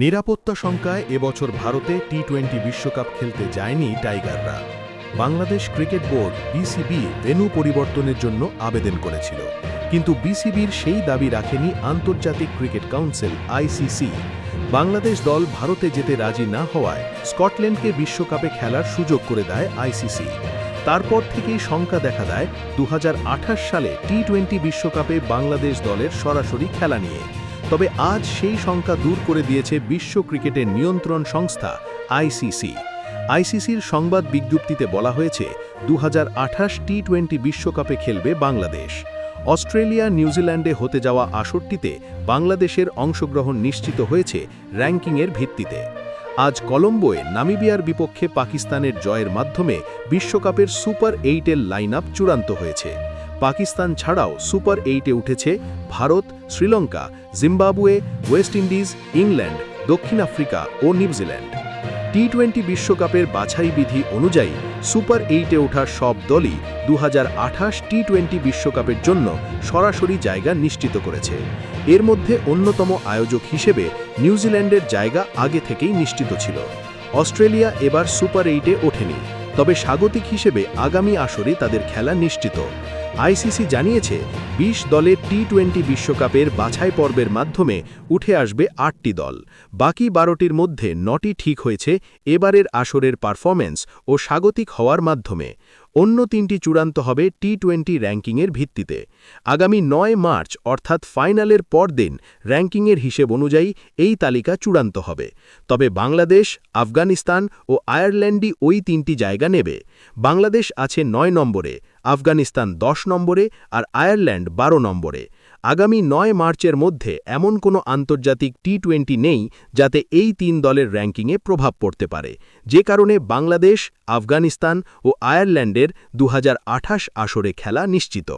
নিরাপত্তা শঙ্কায় এবছর ভারতে টি-20 বিশ্বকাপ খেলতে যায়নি টাইগাররা। Bangladesh cricket board BCB venue পরিবর্তনের জন্য আবেদন করেছিল, কিন্তু বিসিবির সেই দাবি রাখেনি আন্তর্জাতিক ক্রিকেট কাউন্সিল আইসিসি। বাংলাদেশ দল ভারতে যেতে রাজি না হওয়ায় স্কটল্যান্ডকে বিশ্বকাপে খেলার সুযোগ করে দেয় আইসিসি। তারপর থেকেই শঙ্কা দেখা দেয় 2028 সালে টি-20 বিশ্বকাপে বাংলাদেশ দলের সরাসরি খেলা নিয়ে। তবে আজ সেই শঙ্কা দূর করে দিয়েছে বিশ্ব ক্রিকেটের নিয়ন্ত্রণ সংস্থা আইসিসি। আইসিসির সংবাদ বিজ্ঞপ্তিতে বলা হয়েছে 2028 টি-20 বিশ্বকাপে খেলবে বাংলাদেশ। অস্ট্রেলিয়া নিউজিল্যান্ডে হতে যাওয়া আসরটিতে বাংলাদেশের অংশগ্রহণ নিশ্চিত হয়েছে র্যাঙ্কিংয়ের ভিত্তিতে। আজ কলম্বোয় নামিবিয়ার বিপক্ষে পাকিস্তানের জয়ের মাধ্যমে বিশ্বকাপের সুপার 8-এর লাইন আপ চূড়ান্ত হয়েছে। পাকিস্তান ছাড়াও সুপার 8-এ উঠেছে Bharat, Sri Lanka, Zimbabwe, West Indies, England, দক্ষিণ আফ্রিকা ও নিউজিল্যান্ড। টি-20 বিশ্বকাপের বাছাই বিধি অনুযায়ী সুপার 8-এ ওঠা সব দলই 2028 টি-20 বিশ্বকাপের জন্য সরাসরি জায়গা নিশ্চিত করেছে। এর মধ্যে অন্যতম আয়োজক হিসেবে নিউজিল্যান্ডের জায়গা আগে থেকেই নিশ্চিত ছিল। অস্ট্রেলিয়া এবার সুপার 8-এ ওঠেনি, তবে স্বাগতিক হিসেবে আগামী আসরে তাদের খেলা নিশ্চিত। আইসিসি জানিয়েছে 20 দলের টি-20 বিশ্বকাপের বাছাই পর্বের মাধ্যমে উঠে আসবে 8টি দল। বাকি 12টির মধ্যে 9টি ঠিক হয়েছে এবারের আসরের পারফরম্যান্স ও স্বাগতিক হওয়ার মাধ্যমে। অন্য 3টি চূড়ান্ত হবে টি-20 র্যাঙ্কিংয়ের ভিত্তিতে। আগামী 9 মার্চ অর্থাৎ ফাইনালের পরদিন র্যাঙ্কিংয়ের হিসেব অনুযায়ী এই তালিকা চূড়ান্ত হবে। তবে বাংলাদেশ, আফগানিস্তান ও আয়ারল্যান্ডই ওই 3টি জায়গা নেবে। বাংলাদেশ আছে 9 নম্বরে, আফগানিস্তান 10 নম্বরে আর আয়ারল্যান্ড 12 নম্বরে। আগামী 9 মার্চের মধ্যে এমন কোনো আন্তর্জাতিক টি-20 নেই যাতে এই 3 দলের র্যাঙ্কিংয়ে প্রভাব পড়তে পারে, যে কারণে বাংলাদেশ, আফগানিস্তান ও আয়ারল্যান্ডের 2028 আসরে খেলা নিশ্চিত।